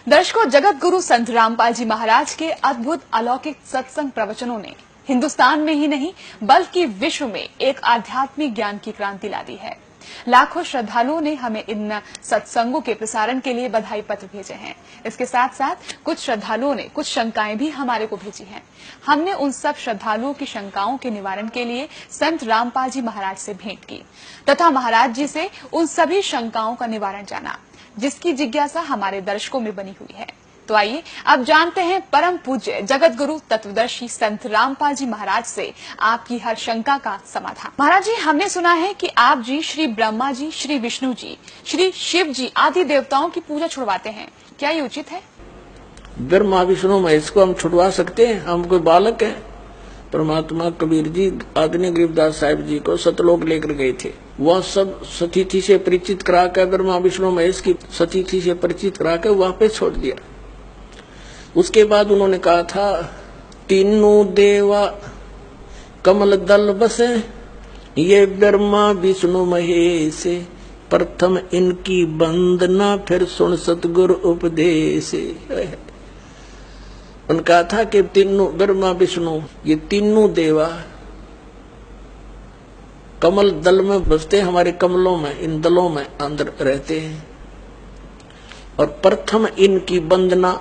दर्शकों, जगत गुरु संत रामपाल जी महाराज के अद्भुत अलौकिक सत्संग प्रवचनों ने हिंदुस्तान में ही नहीं बल्कि विश्व में एक आध्यात्मिक ज्ञान की क्रांति ला दी है। लाखों श्रद्धालुओं ने हमें इन सत्संगों के प्रसारण के लिए बधाई पत्र भेजे हैं। इसके साथ साथ कुछ श्रद्धालुओं ने कुछ शंकाएं भी हमारे को भेजी हैं। हमने उन सब श्रद्धालुओं की शंकाओं के निवारण के लिए संत रामपाल जी महाराज से भेंट की तथा महाराज जी से उन सभी शंकाओं का निवारण जाना, जिसकी जिज्ञासा हमारे दर्शकों में बनी हुई है। तो आइए अब जानते हैं परम पूज्य जगत गुरु तत्वदर्शी संत रामपाल जी महाराज से आपकी हर शंका का समाधान। महाराज जी, हमने सुना है कि आप जी श्री ब्रह्मा जी, श्री विष्णु जी, श्री शिव जी आदि देवताओं की पूजा छुड़वाते हैं, क्या ये उचित है? ब्रह्मा विष्णु महेश को हम छुड़वा सकते हैं? हम कोई बालक हैं? परमात्मा कबीर जी आदरणीय गरीबदास साहिब जी को सतलोक लेकर गए थे। वह सब सतीथि से परिचित करा कर ब्रह्मा विष्णु महेश की सतीथि से परिचित करा कर वहां पे छोड़ दिया। उसके बाद उन्होंने कहा था, तीनों देवा कमल दल बसे, ये ब्रह्मा विष्णु महेश, प्रथम इनकी वंदना फिर सुन सतगुरु उपदेश। उन्होंने कहा था कि तीनों ब्रह्मा विष्णु ये तीनों देवा कमल दल में बसते, हमारे कमलों में, इन दलों में अंदर रहते हैं, और प्रथम इनकी वंदना,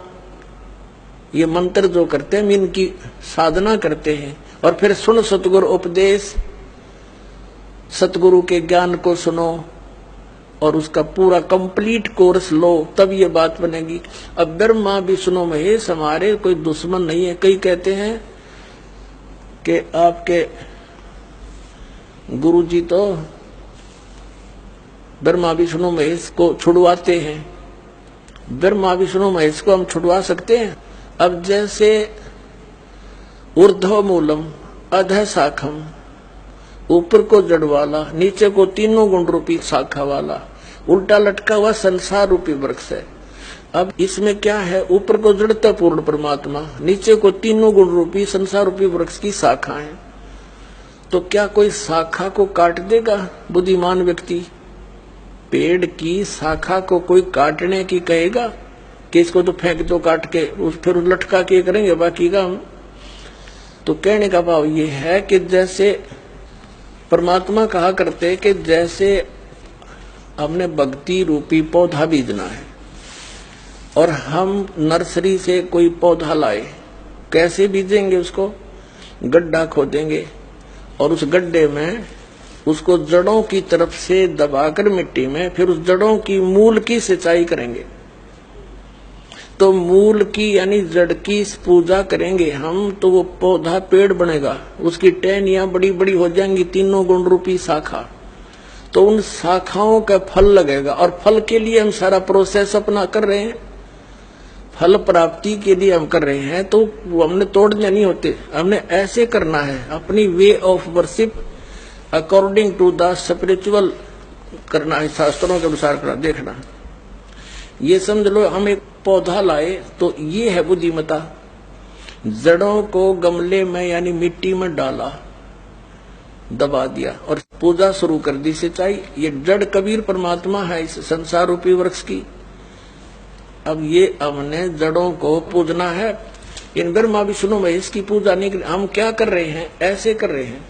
ये मंत्र जो करते हैं इनकी साधना करते हैं, और फिर सुन सतगुरु उपदेश, सतगुरु के ज्ञान को सुनो और उसका पूरा कंप्लीट कोर्स लो, तब ये बात बनेगी। अब ब्रह्मा विष्णु महेश हमारे कोई दुश्मन नहीं है। कई कहते हैं कि आपके गुरु जी तो ब्रह्मा विष्णु महेश को छुड़वाते हैं। ब्रह्मा विष्णु महेश को हम छुड़वा सकते हैं? अब जैसे ऊर्ध्व मूलम अधः शाखम, ऊपर को जड़ वाला, नीचे को तीनों गुण रूपी शाखा वाला, उल्टा लटका हुआ संसार रूपी वृक्ष है। अब इसमें क्या है? ऊपर को जड़ता पूर्ण परमात्मा, नीचे को तीनों गुण रूपी संसार रूपी वृक्ष की शाखा है। तो क्या कोई शाखा को काट देगा बुद्धिमान व्यक्ति? पेड़ की शाखा को कोई काटने की कहेगा कि इसको तो फेंक दो काट के, फिर लटका के करेंगे बाकी का हम? तो कहने का भाव ये है कि जैसे परमात्मा कहा करते कि जैसे हमने भक्ति रूपी पौधा बीजना है और हम नर्सरी से कोई पौधा लाए, कैसे बीजेंगे? उसको गड्ढा खोदेंगे और उस गड्ढे में उसको जड़ों की तरफ से दबाकर मिट्टी में, फिर उस जड़ों की मूल की सिंचाई करेंगे। तो मूल की यानी जड़ की पूजा करेंगे हम, तो वो पौधा पेड़ बनेगा, उसकी टहनियां बड़ी बड़ी हो जाएंगी, तीनों गुण रूपी शाखा। तो उन शाखाओं का फल लगेगा, और फल के लिए हम सारा प्रोसेस अपना कर रहे हैं, फल प्राप्ति के लिए हम कर रहे हैं। तो वो हमने तोड़ने नहीं होते, हमने ऐसे करना है, अपनी way of worship according to the spiritual करना है, शास्त्रों के अनुसार करना। देखना, ये समझ लो हम एक पौधा लाए तो ये है बुद्धिमता। जड़ों को गमले में यानी मिट्टी में डाला, दबा दिया और पूजा शुरू कर दी, सिंचाई। ये जड़ कबीर परमात्मा है इस संसार रूपी वृक्ष की। अब ये हमने जड़ों को पूजना है, इन ब्रह्मा विष्णु महेश की पूजा नहीं। हम क्या कर रहे हैं? ऐसे कर रहे हैं।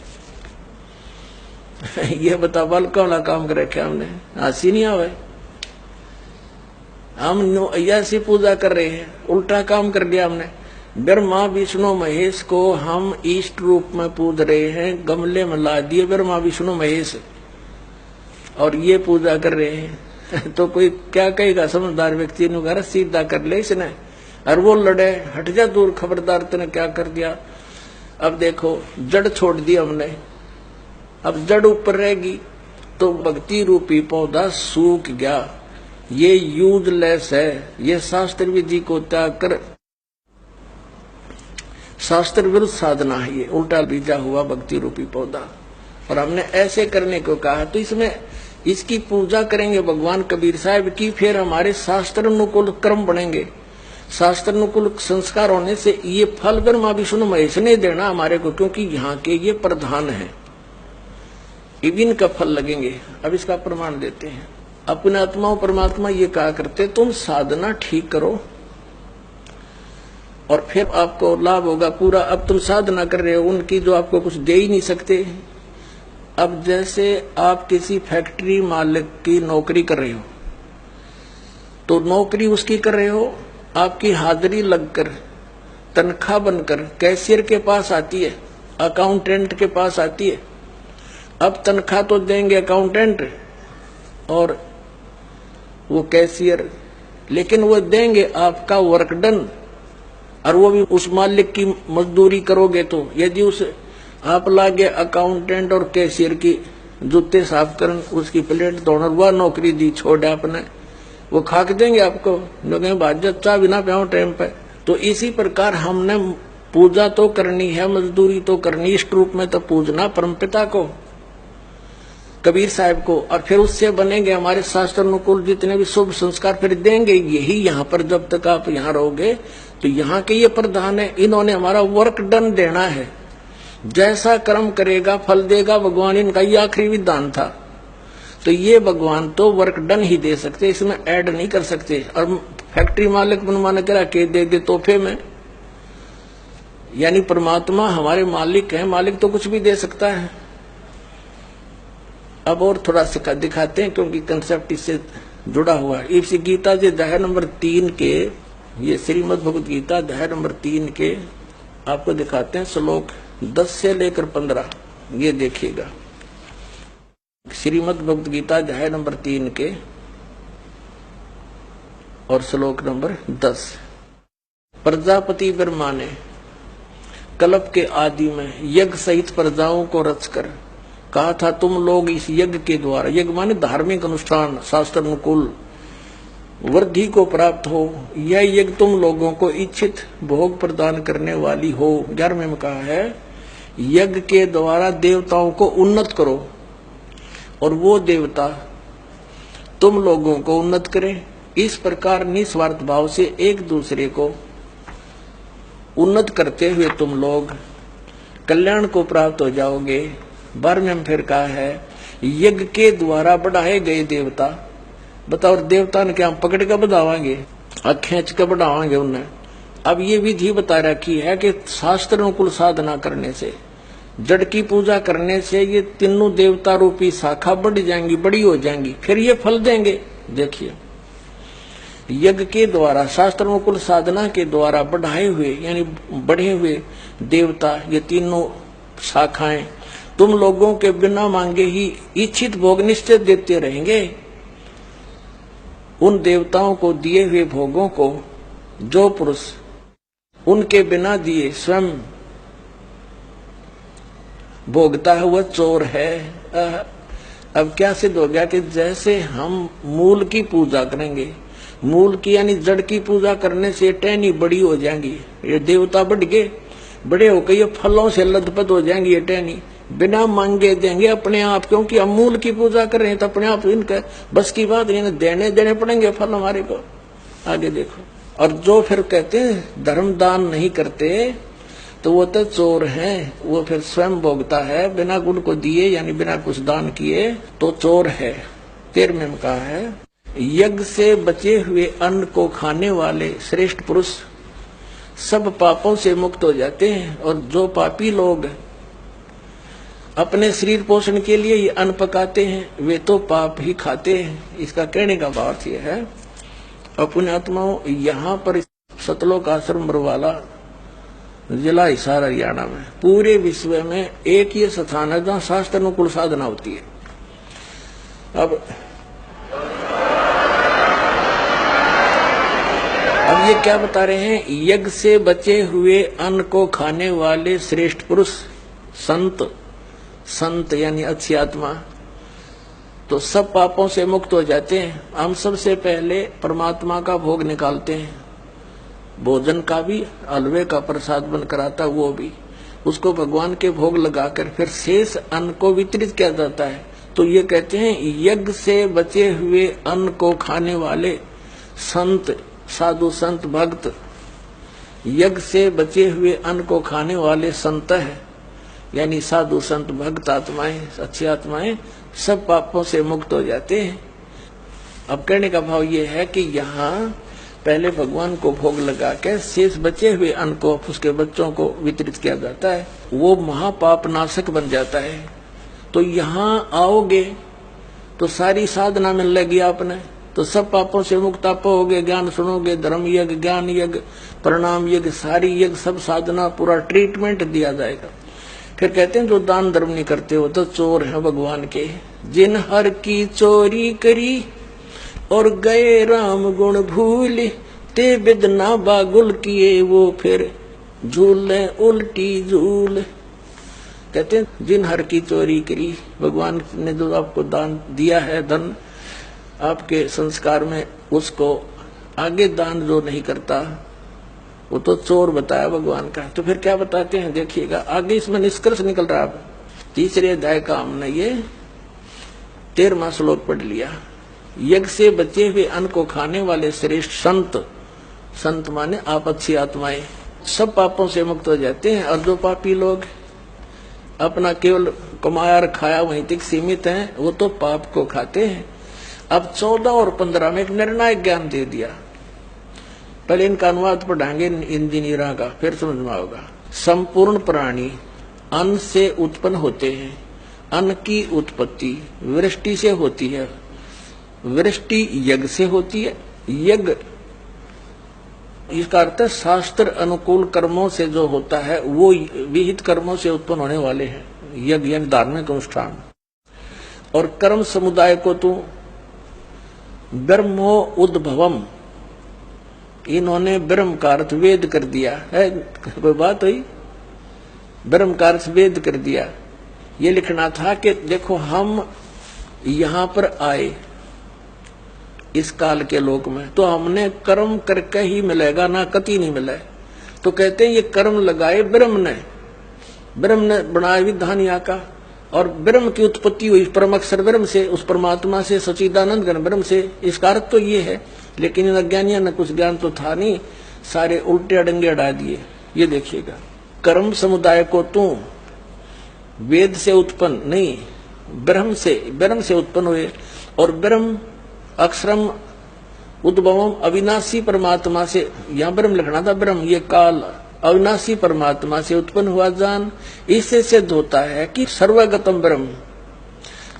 ये बता, बालका वाला काम कर रखे हमने, हंसी नहीं आवे। हम ऐसी पूजा कर रहे हैं, उल्टा काम कर दिया हमने। ब्रह्मा विष्णु महेश को हम इष्ट रूप में पूज रहे हैं, गमले में ला दिए ब्रह्मा विष्णु महेश और ये पूजा कर रहे हैं। तो कोई क्या कहेगा? समझदार व्यक्ति ने घर सीधा कर ले इसने, और वो लड़े, हट जा दूर, खबरदार तूने क्या कर दिया। अब देखो, जड़ छोड़ दी हमने, अब जड़ ऊपर रहेगी तो भक्ति रूपी पौधा सूख गया। ये यूजलेस है, ये शास्त्र विधि को त्याग कर शास्त्र विरुद्ध साधना है, ये उल्टा बीजा हुआ भक्ति रूपी पौधा। और हमने ऐसे करने को कहा, तो इसमें इसकी पूजा करेंगे भगवान कबीर साहब की, फिर हमारे शास्त्र अनुकूल कर्म बनेंगे। शास्त्र अनुकूल संस्कार होने से ये फल ब्रह्मा विष्णु महेश ने देना हमारे को, क्योंकि यहाँ के ये प्रधान है, इनका फल लगेंगे। अब इसका प्रमाण देते हैं। अपने आत्मा परमात्मा ये कहा करते, तुम साधना ठीक करो, और फिर आपको लाभ होगा पूरा। अब तुम साधना कर रहे हो उनकी जो आपको कुछ दे ही नहीं सकते। अब जैसे आप किसी फैक्ट्री मालिक की नौकरी कर रहे हो, तो नौकरी उसकी कर रहे हो, आपकी हाजिरी लगकर तनख्वाह बनकर कैशियर के पास आती है, अकाउंटेंट के पास आती है। अब तनख्वाह तो देंगे अकाउंटेंट और वो कैशियर, लेकिन वो देंगे आपका वर्क डन, और वो भी उस मालिक की मजदूरी करोगे। तो यदि उस आप लागे अकाउंटेंट और कैशियर की जूते साफ कर, उसकी प्लेट धोना, वह नौकरी दी छोड़ आपने, वो खाक देंगे आपको, लोग भाजत चाह बिना प्याओ टाइम पे। तो इसी प्रकार हमने पूजा तो करनी है, मजदूरी तो करनी, इष्ट रूप में तो पूजना परमपिता को, कबीर साहब को, और फिर उससे बनेंगे हमारे शास्त्र अनुकूल जितने भी शुभ संस्कार फिर देंगे। यही यहाँ पर जब तक आप यहाँ रहोगे तो यहाँ के ये प्रधान है, इन्होंने हमारा वर्क डन देना है। जैसा कर्म करेगा फल देगा भगवान, इनका ये आखिरी विधान था। तो ये भगवान तो वर्क डन ही दे सकते, इसमें ऐड नहीं कर सकते। और फैक्ट्री मालिक मनमाना करा के दे दे तोहफे में, यानी परमात्मा हमारे मालिक है, मालिक तो कुछ भी दे सकता है। अब और थोड़ा सा दिखाते हैं क्योंकि कंसेप्ट इससे जुड़ा हुआ है। इसी गीता जी अध्याय नंबर 3 के, ये श्रीमद् भगवत गीता अध्याय नंबर 3 के आपको दिखाते हैं श्लोक 10 से लेकर 15। ये देखिएगा, श्रीमद् भगवत गीता अध्याय नंबर 3 के और श्लोक नंबर 10। प्रजापति ब्रह्मा ने कल्प के आदि में यज्ञ सहित प्रजाओं को रचकर कहा था, तुम लोग इस यज्ञ के द्वारा, यज्ञ माने धार्मिक अनुष्ठान, शास्त्र अनुकूल वृद्धि को प्राप्त हो। यह यज्ञ तुम लोगों को इच्छित भोग प्रदान करने वाली हो। 11वें में कहा है, यज्ञ के द्वारा देवताओं को उन्नत करो और वो देवता तुम लोगों को उन्नत करें। इस प्रकार निस्वार्थ भाव से एक दूसरे को उन्नत करते हुए तुम लोग कल्याण को प्राप्त हो जाओगे। 12वें में फिर कहा है, यज्ञ के द्वारा बढ़ाए गए देवता, बताओ देवता ने क्या हम पकड़ कर बढ़ावांगे, खींच कर बढ़ावांगे उन्हें। अब ये विधि बता रखी है कि शास्त्र अनुकूल साधना करने से, जड़ की पूजा करने से ये तीनों देवता रूपी शाखा बढ़ जाएंगी, बड़ी हो जाएंगी, फिर ये फल देंगे। देखिए, यज्ञ के द्वारा, शास्त्र अनुकूल साधना के द्वारा बढ़ाए हुए यानी बढ़े हुए देवता, ये तीनों शाखाएं तुम लोगों के बिना मांगे ही इच्छित भोग निश्चित देते रहेंगे। उन देवताओं को दिए हुए भोगों को जो पुरुष उनके बिना दिए स्वयं भोगता है वह चोर है। अब क्या सिद्ध हो गया कि जैसे हम मूल की पूजा करेंगे, मूल की यानी जड़ की पूजा करने से टहनी बड़ी हो जाएंगी, ये देवता बढ़ गए, बड़े होकर ये फलों से लथपथ हो जाएंगी, ये टहनी बिना मांगे देंगे अपने आप, क्योंकि हम मूल की पूजा कर रहे हैं तो अपने आप इनका बस की बात नहीं, देने पड़ेंगे फल हमारे को। आगे देखो, और जो फिर कहते हैं धर्म दान नहीं करते तो वो तो चोर हैं, वो फिर स्वयं भोगता है बिना गुण को दिए यानी बिना कुछ दान किए तो चोर है। 13वें में कहा है, यज्ञ से बचे हुए अन्न को खाने वाले श्रेष्ठ पुरुष सब पापों से मुक्त हो जाते हैं, और जो पापी लोग अपने शरीर पोषण के लिए ये अन्न पकाते हैं वे तो पाप ही खाते हैं। इसका कहने का भाव यह है, अपने आत्माओं, यहाँ पर सतलोक आश्रम बरवाला जिला हिसार हरियाणा में पूरे विश्व में एक ये स्थान है जहाँ शास्त्र अनुकूल साधना होती है। अब ये क्या बता रहे हैं, यज्ञ से बचे हुए अन्न को खाने वाले श्रेष्ठ पुरुष संत यानी अच्छी आत्मा तो सब पापों से मुक्त हो जाते हैं। हम सबसे पहले परमात्मा का भोग निकालते हैं, भोजन का भी, हलवे का प्रसाद बनकर आता वो भी, उसको भगवान के भोग लगाकर फिर शेष अन्न को वितरित किया जाता है। तो ये कहते हैं यज्ञ से बचे हुए अन्न को खाने वाले संत, साधु संत भक्त, यज्ञ से बचे हुए अन्न को खाने वाले संत है यानी साधु संत भक्त आत्माएं, अच्छी आत्माएं सब पापों से मुक्त हो जाते हैं। अब कहने का भाव ये है कि यहाँ पहले भगवान को भोग लगा के शेष बचे हुए अन्न को उसके बच्चों को वितरित किया जाता है। वो महापाप नाशक बन जाता है। तो यहाँ आओगे तो सारी साधना मिल लेगी आपने, तो सब पापों से मुक्त आप होगे। ज्ञान सुनोगे, धर्म यज्ञ, ज्ञान यज्ञ, प्रणाम यज्ञ, सारी यज्ञ, सब साधना, पूरा ट्रीटमेंट दिया जाएगा। फिर कहते हैं जो दान धर्म नहीं करते हो तो चोर है भगवान के। जिन हर की चोरी करी और गए राम गुण भूल, ते बिदना बागुल किए वो फिर झूले उल्टी झूल। कहते हैं जिन हर की चोरी करी, भगवान ने जो आपको दान दिया है, धन आपके संस्कार में, उसको आगे दान जो नहीं करता वो तो चोर बताया भगवान का। तो फिर क्या बताते हैं देखिएगा, आगे इसमें निष्कर्ष निकल रहा है। तीसरे अध्याय का हमने ये 13वां श्लोक पढ़ लिया। यज्ञ से बचे हुए अन्न को खाने वाले श्रेष्ठ संत, संत माने आप अच्छी आत्माएं, सब पापों से मुक्त हो जाते हैं। और जो पापी लोग अपना केवल कमाया और खाया वहीं तक सीमित हैं, वो तो पाप को खाते हैं। अब 14 और 15 में एक निर्णायक ज्ञान दे दिया। पहले इनका अनुवाद पढ़ाएंगे इंजीनियरों का, फिर समझ में आएगा। संपूर्ण प्राणी अन्न से उत्पन्न होते हैं। अन्न की उत्पत्ति वृष्टि से होती है, वृष्टि यज्ञ से होती है। यज्ञ इसका अर्थ शास्त्र अनुकूल कर्मों से जो होता है वो विहित कर्मों से उत्पन्न होने वाले हैं, यज्ञ यानी धार्मिक अनुष्ठान। और कर्म समुदाय को तो ब्रह्मो उद्भवम, इन्होंने ब्रह्म का अर्थ वेद कर दिया है। कोई बात हुई, ब्रह्म का अर्थ वेद कर दिया। ये लिखना था कि देखो हम यहाँ पर आए इस काल के लोक में, तो हमने कर्म करके ही मिलेगा, ना कति नहीं मिले। तो कहते हैं ये कर्म लगाए ब्रह्म ने बनाया विधान यहाँ का। और ब्रह्म की उत्पत्ति हुई परम अक्षर ब्रह्म से, उस परमात्मा से, सच्चिदानंद घन ब्रह्म से। इसका अर्थ तो ये है, लेकिन इन अज्ञानियों ने कुछ ज्ञान तो था नहीं, सारे उल्टे अडंगे अड़ा दिए। ये देखिएगा, कर्म समुदाय को तू वेद से उत्पन्न नहीं, ब्रह्म से उत्पन्न हुए। और ब्रह्म अक्षरम उद्भवम अविनाशी परमात्मा से, यहाँ ब्रह्म लिखना था, ब्रह्म ये काल अविनाशी परमात्मा से उत्पन्न हुआ जान। इससे सिद्ध होता है कि सर्वगतम ब्रह्म,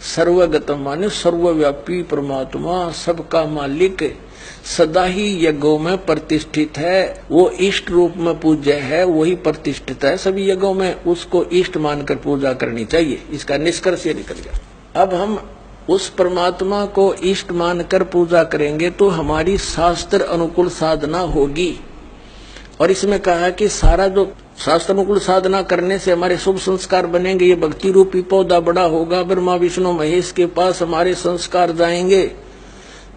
सर्वगतम माने सर्वव्यापी परमात्मा, सबका मालिक, सदा ही यज्ञों में प्रतिष्ठित है। वो इष्ट रूप में पूज्य है, वही प्रतिष्ठित है सभी यज्ञों में, उसको इष्ट मानकर पूजा करनी चाहिए। इसका निष्कर्ष ये निकल गया। अब हम उस परमात्मा को इष्ट मानकर पूजा करेंगे तो हमारी शास्त्र अनुकूल साधना होगी। और इसमें कहा कि सारा जो शास्त्र अनुकूल साधना करने से हमारे शुभ संस्कार बनेंगे। ये भक्ति रूपी पौधा बड़ा होगा, ब्रह्मा विष्णु महेश के पास हमारे संस्कार जाएंगे।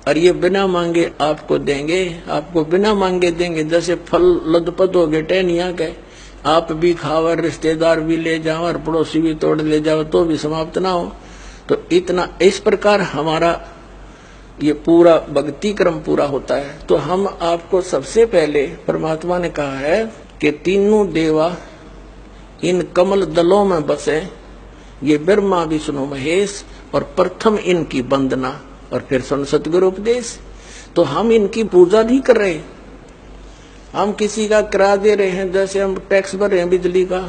और ये बिना मांगे आपको देंगे, आपको बिना मांगे देंगे। जैसे फल लदपद हो गए टहनिया के, आप भी खाओ, रिश्तेदार भी ले जाओ और पड़ोसी भी तोड़ ले जाओ तो भी समाप्त ना हो। तो इतना इस प्रकार हमारा ये पूरा भक्ति क्रम पूरा होता है। तो हम आपको सबसे पहले परमात्मा ने कहा है कि तीनों देवा इन कमल दलों में बसे, ये ब्रह्मा विष्णु महेश, और प्रथम इनकी वंदना और फिर सतगुरु उपदेश। तो हम इनकी पूजा नहीं कर रहे, हम किसी का किराया दे रहे हैं। जैसे हम टैक्स भर रहे हैं बिजली का,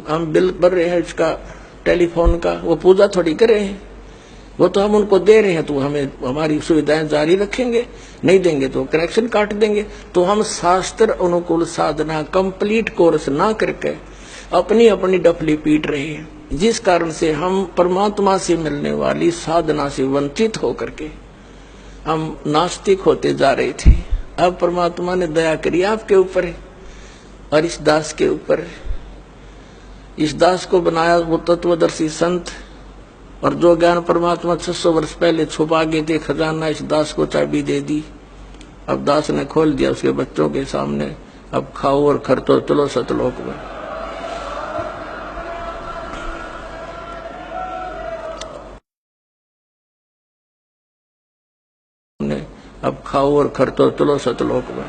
हम बिल भर रहे हैं इसका टेलीफोन का, वो पूजा थोड़ी कर रहे हैं, वो तो हम उनको दे रहे हैं। तो हमें हमारी सुविधाएं जारी रखेंगे, नहीं देंगे तो कनेक्शन काट देंगे। तो हम शास्त्र अनुकूल साधना कंप्लीट कोर्स ना करके अपनी अपनी डफली पीट रहे हैं, जिस कारण से हम परमात्मा से मिलने वाली साधना से वंचित होकर के हम नास्तिक होते जा रहे थे। अब परमात्मा ने दया करी आपके ऊपर और इस दास के ऊपर। इस दास को बनाया वो तत्वदर्शी संत, और जो ज्ञान परमात्मा 600 वर्ष पहले छुपा के थे खजाना, इस दास को चाबी दे दी। अब दास ने खोल दिया उसके बच्चों के सामने। अब खाओ और खर्चो, चलो सतलोक में। अब खाओ और खर्चो, चलो सतलोक में।